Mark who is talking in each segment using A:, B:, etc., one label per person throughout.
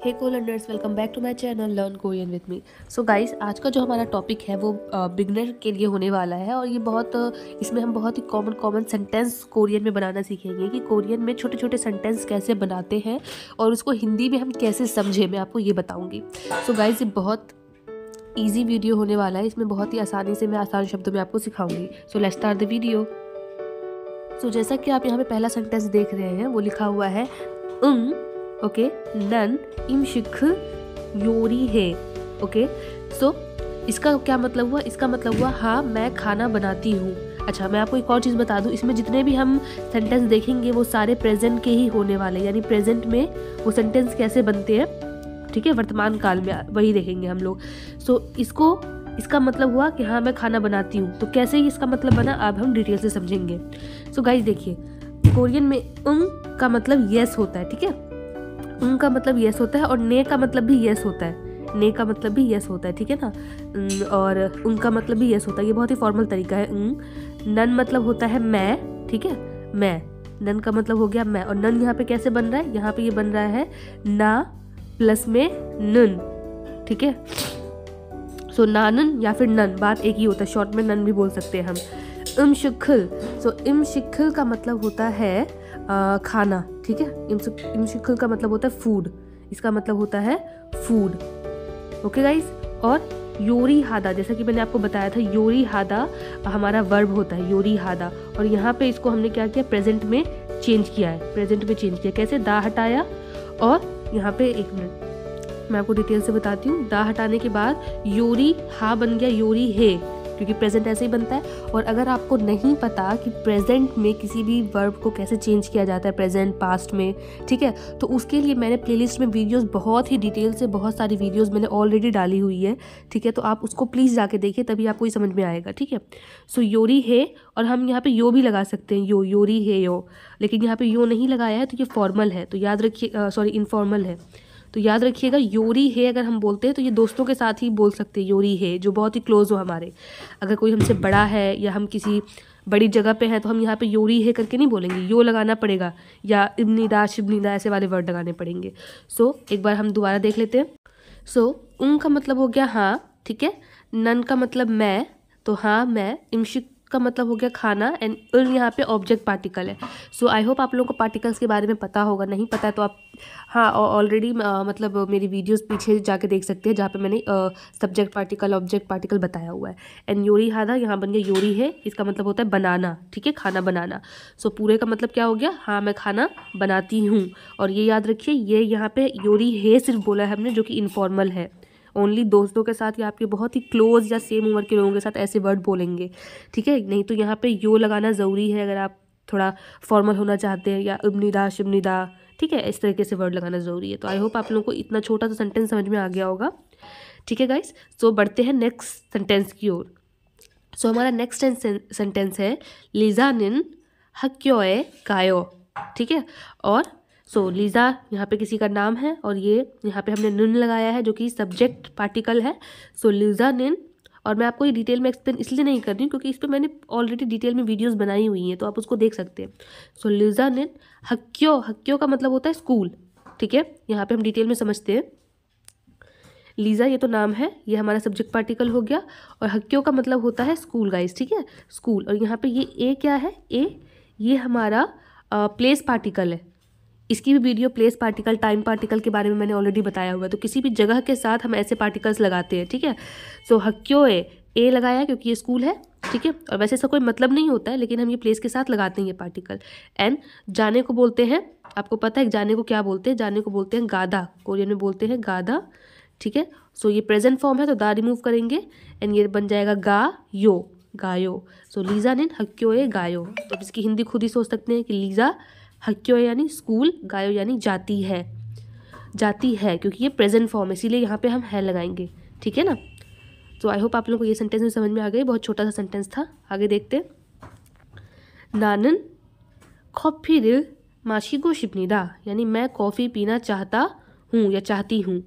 A: Hey kolearners, welcome back to my channel learn Korean with me. So guys, आज का जो हमारा topic है वो बिगनर के लिए होने वाला है और ये इसमें हम बहुत ही कॉमन सेंटेंस कोरियन में बनाना सीखेंगे कि कोरियन में छोटे छोटे सेंटेंस कैसे बनाते हैं और उसको हिंदी में हम कैसे समझें, मैं आपको ये बताऊँगी। सो गाइस, ये बहुत ईजी वीडियो होने वाला है, इसमें बहुत ही आसानी से मैं आसान शब्दों में आपको सिखाऊंगी। So let's start the video. So जैसा कि आप यहाँ पे पहला सेंटेंस देख रहे हैं, वो लिखा हुआ है ओके, नन इमशिख योरी है। ओके, सो इसका क्या मतलब हुआ? इसका मतलब हुआ हाँ, मैं खाना बनाती हूँ। अच्छा, मैं आपको एक और चीज़ बता दूँ, इसमें जितने भी हम सेंटेंस देखेंगे वो सारे प्रेजेंट के ही होने वाले, यानी प्रेजेंट में वो सेंटेंस कैसे बनते हैं, ठीक है, वर्तमान काल में वही देखेंगे हम लोग। सो इसका मतलब हुआ कि हाँ, मैं खाना बनाती हूँ। तो कैसे ही इसका मतलब बना, अब हम डिटेल से समझेंगे। सो गाइस देखिए, कोरियन में का मतलब यस होता है, ठीक है, का मतलब यस होता है और ने का मतलब भी यस होता है, ने का मतलब भी यस होता है, ठीक है ना, और उनका मतलब भी यस होता है। ये बहुत ही फॉर्मल तरीका है। नन मतलब होता है मैं, ठीक है, मैं, नन का मतलब हो गया मैं, और नन यहाँ पे कैसे बन रहा है? यहाँ पे ये बन रहा है ना प्लस में नन, ठीक है। सो नानन या फिर नन, बात एक ही होता है, शॉर्ट में नन भी बोल सकते हैं हम। इमशिखल, सो इमशिखल का मतलब होता है खाना, ठीक है। इमशिखल का मतलब होता है फूड, इसका मतलब होता है फूड। ओके गाइस, और योरी हादा, जैसा कि मैंने आपको बताया था, योरी हादा हमारा वर्ब होता है, योरी हादा, और यहाँ पे इसको हमने क्या किया, प्रेजेंट में चेंज किया है, प्रेजेंट में चेंज किया। कैसे? दा हटाया, और यहाँ पे एक मिनट मैं आपको डिटेल से बताती हूँ। दा हटाने के बाद योरी हा बन गया योरी है, क्योंकि प्रेजेंट ऐसे ही बनता है। और अगर आपको नहीं पता कि प्रेजेंट में किसी भी वर्ब को कैसे चेंज किया जाता है, प्रेजेंट पास्ट में, ठीक है, तो उसके लिए मैंने प्लेलिस्ट में वीडियोस बहुत ही डिटेल से, बहुत सारी वीडियोस मैंने ऑलरेडी डाली हुई है, ठीक है, तो आप उसको प्लीज़ जाके देखिए, तभी आपको ये समझ में आएगा, ठीक है। सो योरी है, और हम यहाँ पे यो भी लगा सकते हैं, योरी है यो, लेकिन यहाँ पे यो नहीं लगाया है तो ये फॉर्मल है, तो याद रखिए, सॉरी इनफॉर्मल है, तो याद रखिएगा योरी है अगर हम बोलते हैं तो ये दोस्तों के साथ ही बोल सकते हैं, योरी है, जो बहुत ही क्लोज हो हमारे। अगर कोई हमसे बड़ा है या हम किसी बड़ी जगह पे हैं तो हम यहाँ पे योरी है करके नहीं बोलेंगे, यो लगाना पड़ेगा, या इब्निदा शिबनिदा ऐसे वाले वर्ड लगाने पड़ेंगे। सो एक बार हम दोबारा देख लेते हैं। सो का मतलब हो गया हाँ, ठीक है, नन का मतलब मैं, तो हाँ मैं, इमशिक का मतलब हो गया खाना, एंड यहाँ पे ऑब्जेक्ट पार्टिकल है। सो आई होप आप लोगों को पार्टिकल्स के बारे में पता होगा, नहीं पता है तो आप हाँ ऑलरेडी मतलब मेरी वीडियोस पीछे जाके देख सकते हैं, जहाँ पे मैंने सब्जेक्ट पार्टिकल ऑब्जेक्ट पार्टिकल बताया हुआ है। एंड योरी हादा यहाँ बन गया योरी है, इसका मतलब होता है बनाना, ठीक है, खाना बनाना। सो पूरे का मतलब क्या हो गया? हाँ, मैं खाना बनाती हूँ। और ये याद रखिए, ये यहाँ पे योरी है सिर्फ बोला है हमने, जो कि इनफॉर्मल है, ओनली दोस्तों के साथ या आपके बहुत ही क्लोज या सेम उम्र के लोगों के साथ ऐसे वर्ड बोलेंगे, ठीक है। नहीं तो यहाँ पे यो लगाना ज़रूरी है अगर आप थोड़ा फॉर्मल होना चाहते हैं, या इब्निदा शिबनिदा, ठीक है, इस तरीके से वर्ड लगाना ज़रूरी है। तो आई होप आप लोगों को इतना छोटा सा सेंटेंस समझ में आ गया होगा, ठीक है गाइस। सो बढ़ते हैं नेक्स्ट सेंटेंस की ओर। सो हमारा नेक्स्ट सेंटेंस है लीजानिन हक्योए गायो, ठीक है। और सो लीज़ा यहाँ पे किसी का नाम है, और ये यहाँ पे हमने निन लगाया है जो कि सब्जेक्ट पार्टिकल है। सो लीज़ा निन, और मैं आपको ये डिटेल में एक्सप्लेन इसलिए नहीं कर रही हूँ क्योंकि इस पर मैंने ऑलरेडी डिटेल में वीडियोस बनाई हुई हैं, तो आप उसको देख सकते हैं। सो लीज़ा निन हक्यो, हक्यो का मतलब होता है स्कूल, ठीक है, यहाँ पे हम डिटेल में समझते हैं। लीज़ा ये तो नाम है, ये हमारा सब्जेक्ट पार्टिकल हो गया, और हक्यो का मतलब होता है स्कूल गाइस, ठीक है, स्कूल। और यहाँ पे ये ए क्या है? ए ये हमारा प्लेस पार्टिकल है। इसकी भी video place particle, time particle के बारे में मैंने ऑलरेडी बताया हुआ है। तो किसी भी जगह के साथ हम ऐसे पार्टिकल्स लगाते हैं, ठीक है। सो हक्यो ए लगाया है क्योंकि ये स्कूल है, ठीक है, और वैसे इसका कोई मतलब नहीं होता है, लेकिन हम ये प्लेस के साथ लगाते हैं ये पार्टिकल। एंड जाने को बोलते हैं, आपको पता है जाने को क्या बोलते हैं? जाने को बोलते हैं गादा, कोरियन में बोलते हैं गादा, ठीक है। सो ये प्रेजेंट फॉर्म है तो दा रिमूव करेंगे, एंड ये बन जाएगा गा यो, गायो। सो लीज़ा निन हक्योए गायो, तो इसकी हिंदी खुद ही सोच सकते हैं कि लीज़ा हक्यो यानी स्कूल, गायो यानी जाती है, जाती है, क्योंकि ये प्रेजेंट फॉर्म है, इसीलिए यहाँ पे हम है लगाएंगे, ठीक है ना। तो आई होप आप लोगों को ये सेंटेंस में समझ में आ गई, बहुत छोटा सा सेंटेंस था। आगे देखते हैं। नानन 커피를 마시고 싶니다, यानी मैं कॉफ़ी पीना चाहता हूँ या चाहती हूँ।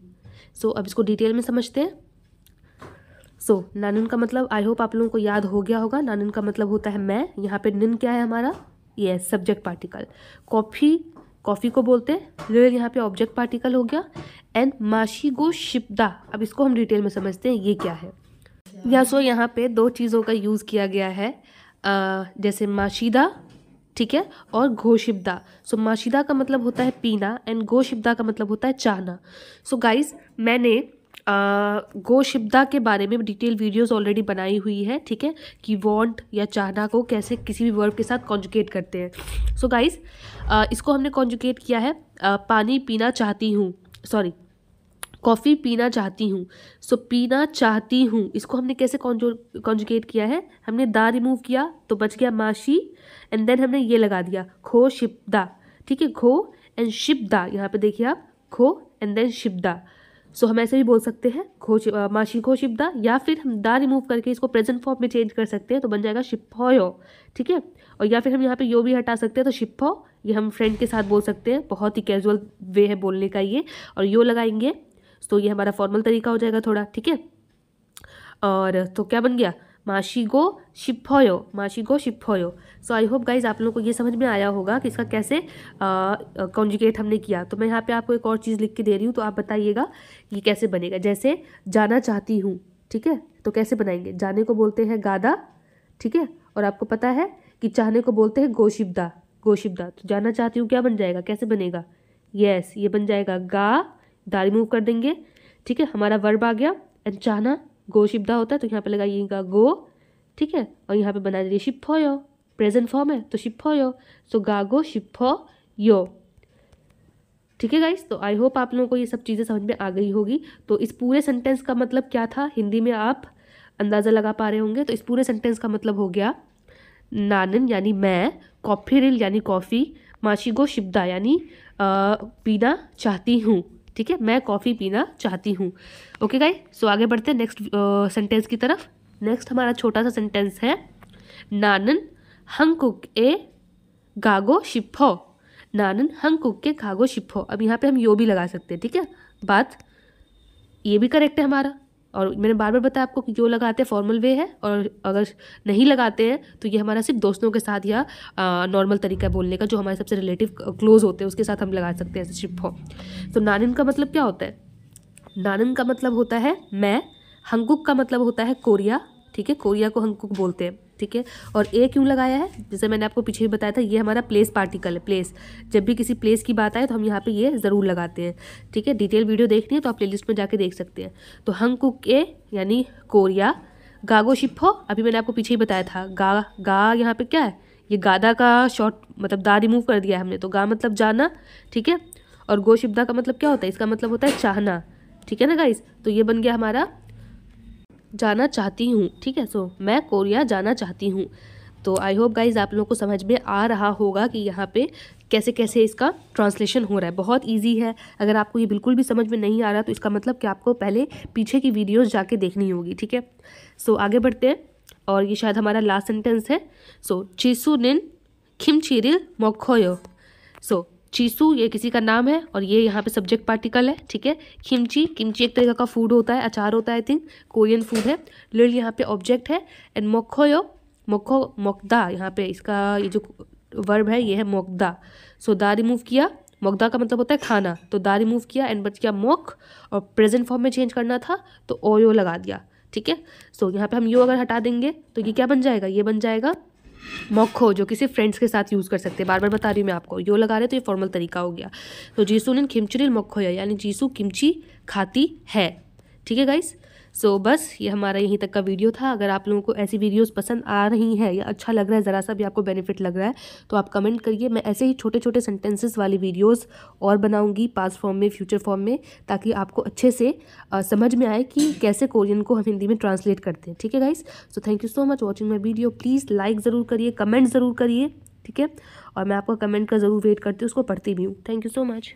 A: सो अब इसको डिटेल में समझते हैं। सो नानन का मतलब आई होप आप लोगों को याद हो गया होगा, नानन का मतलब होता है मैं, यहाँ पे निन क्या है हमारा? ये सब्जेक्ट पार्टिकल। कॉफ़ी कॉफ़ी को बोलते हैं, लिल यहाँ पे ऑब्जेक्ट पार्टिकल हो गया, एंड माशीगो शिप्दा, अब इसको हम डिटेल में समझते हैं ये क्या है। या सो यहाँ पे दो चीज़ों का यूज़ किया गया है, जैसे माशीदा, ठीक है, और घोशिब्दा। सो माशीदा का मतलब होता है पीना एंड घोशिब्दा का मतलब होता है चाहना। सो गाइस मैंने घोशिब्दा के बारे में डिटेल वीडियोस ऑलरेडी बनाई हुई है, ठीक है, कि वांट या चाहना को कैसे किसी भी वर्ब के साथ कॉन्जुगेट करते हैं। सो गाइस इसको हमने कॉन्जुगेट किया है, पानी पीना चाहती हूँ, सॉरी कॉफ़ी पीना चाहती हूँ। सो पीना चाहती हूँ इसको हमने कैसे कॉन्जुगेट किया है, हमने दा रिमूव किया तो बच गया माशी, एंड देन हमने ये लगा दिया खो शिप्दा, ठीक है, खो एंड शिप्दा, यहाँ पे देखिए आप, खो एंड देन शिप्दा। सो हम ऐसे भी बोल सकते हैं माशी खो शिप्दा, या फिर हम दा रिमूव करके इसको प्रेजेंट फॉर्म में चेंज कर सकते हैं तो बन जाएगा शिप्फोयो, ठीक है, और या फिर हम यहाँ पे यो भी हटा सकते हैं तो शिप्फो, ये हम फ्रेंड के साथ बोल सकते हैं, बहुत ही कैजुअल वे है बोलने का ये, और यो लगाएंगे तो ये हमारा फॉर्मल तरीका हो जाएगा थोड़ा, ठीक है। और तो क्या बन गया, माशीगो शिप्फोयो, माशीगो शिप्फोयो। सो आई होप गाइज आप लोगों को ये समझ में आया होगा कि इसका कैसे कॉन्जुगेट हमने किया। तो मैं यहाँ पे आपको एक और चीज़ लिख के दे रही हूँ, तो आप बताइएगा ये कैसे बनेगा। जैसे जाना चाहती हूँ, ठीक है, तो कैसे बनाएंगे, जाने को बोलते हैं गादा, ठीक है, और आपको पता है कि चाहने को बोलते हैं गोशिब्दा, गोशिब्दा। तो जाना चाहती हूँ क्या बन जाएगा, कैसे बनेगा, यस ये बन जाएगा गा, दा रिमूव कर देंगे, ठीक है, हमारा वर्ब आ गया, एंड चाहना गोशिब्दा होता है तो यहाँ पे लगाइएगा गो, ठीक है, और यहाँ पे बना दीजिए शिप्फोयो, प्रेजेंट फॉर्म है तो शिप्फोयो, सो गागो शिप्फोयो, ठीक है गाइस। तो आई होप आप लोगों को ये सब चीज़ें समझ में आ गई होगी। तो इस पूरे सेंटेंस का मतलब क्या था हिंदी में आप अंदाज़ा लगा पा रहे होंगे। तो इस पूरे सेंटेंस का मतलब हो गया, नानन यानी मैं, कॉफीरिल यानी कॉफ़ी, माशीगो शिप्दा यानी पीना चाहती हूँ, ठीक है, मैं कॉफ़ी पीना चाहती हूँ। ओके गाइस, सो आगे बढ़ते हैं नेक्स्ट सेंटेंस की तरफ। नेक्स्ट हमारा छोटा सा सेंटेंस है, नानन हंकुक ए गागो शिप्फो, नानन हंकुक के गागो शिप्फो। अब यहाँ पे हम यो भी लगा सकते हैं, ठीक है, बात ये भी करेक्ट है हमारा, और मैंने बार बार बताया आपको कि जो लगाते हैं फॉर्मल वे है, और अगर नहीं लगाते हैं तो ये हमारा सिर्फ दोस्तों के साथ या नॉर्मल तरीका है बोलने का, जो हमारे सबसे रिलेटिव क्लोज होते हैं उसके साथ हम लगा सकते हैं ऐसे शिप्फो। तो नानन का मतलब क्या होता है, नानन का मतलब होता है मैं, हंकुक का मतलब होता है कोरिया, ठीक है, कोरिया को हंकुक बोलते हैं, ठीक है, और ए क्यों लगाया है, जैसे मैंने आपको पीछे भी बताया था, ये हमारा प्लेस पार्टिकल है, प्लेस, जब भी किसी प्लेस की बात आए तो हम यहाँ पे ये ज़रूर लगाते हैं, ठीक है। डिटेल वीडियो देखनी है तो आप प्लेलिस्ट में जाके देख सकते हैं। तो हंकुक ए यानी कोरिया, गागो शिप्फो अभी मैंने आपको पीछे ही बताया था, गा यहाँ पे क्या है, ये गादा का शॉर्ट मतलब दा रिमूव कर दिया है हमने, तो गा मतलब जाना, ठीक है, और गो शिप्दा का मतलब क्या होता है, इसका मतलब होता है चाहना, ठीक है ना गाइस। तो ये बन गया हमारा जाना चाहती हूँ, ठीक है, सो मैं कोरिया जाना चाहती हूँ। तो आई होप गाइज आप लोगों को समझ में आ रहा होगा कि यहाँ पे कैसे कैसे इसका ट्रांसलेशन हो रहा है। बहुत इजी है, अगर आपको ये बिल्कुल भी समझ में नहीं आ रहा तो इसका मतलब कि आपको पहले पीछे की वीडियोस जाके देखनी होगी, ठीक है। सो आगे बढ़ते हैं, और ये शायद हमारा लास्ट सेंटेंस है। सो चिसुनिन खिमचिरिल मोखोयो। सो चीसू ये किसी का नाम है, और ये यहाँ पे सब्जेक्ट पार्टिकल है, ठीक है। किमची, किमची एक तरीका का फूड होता है, अचार होता है, आई थिंक कोरियन फूड है। लिल यहाँ पे ऑब्जेक्ट है, एंड मोखोयो, मोखो मोकदा यहाँ पे इसका ये जो वर्ब है ये है मोकदा। सो दा रिमूव किया, मोकदा का मतलब होता है खाना, तो दा रिमूव किया एंड बच गया मोक, और प्रेजेंट फॉर्म में चेंज करना था तो ओयो लगा दिया, ठीक है। सो यहाँ पे हम यो अगर हटा देंगे तो ये क्या बन जाएगा, ये बन जाएगा मोखो, जो किसी फ्रेंड्स के साथ यूज़ कर सकते हैं। बार बार बता रही हूँ मैं आपको, यो लगा रहे तो ये फॉर्मल तरीका हो गया। तो जीसू ने खिमचुरिल मोखो है, यानी जीसू किमची खाती है, ठीक है गाइस। सो बस ये हमारा यहीं तक का वीडियो था। अगर आप लोगों को ऐसी वीडियोस पसंद आ रही हैं या अच्छा लग रहा है, ज़रा सा भी आपको बेनिफिट लग रहा है तो आप कमेंट करिए। मैं ऐसे ही छोटे छोटे सेंटेंसेस वाली वीडियोस और बनाऊंगी पास्ट फॉर्म में, फ्यूचर फॉर्म में, ताकि आपको अच्छे से समझ में आए कि कैसे कोरियन को हम हिंदी में ट्रांसलेट करते हैं, ठीक है guys. So thank you so much watching my video. Please like ज़रूर करिए, कमेंट ज़रूर करिए, ठीक है, और मैं आपका कमेंट का ज़रूर वेट करती हूँ, उसको पढ़ती भी हूँ। Thank you so much.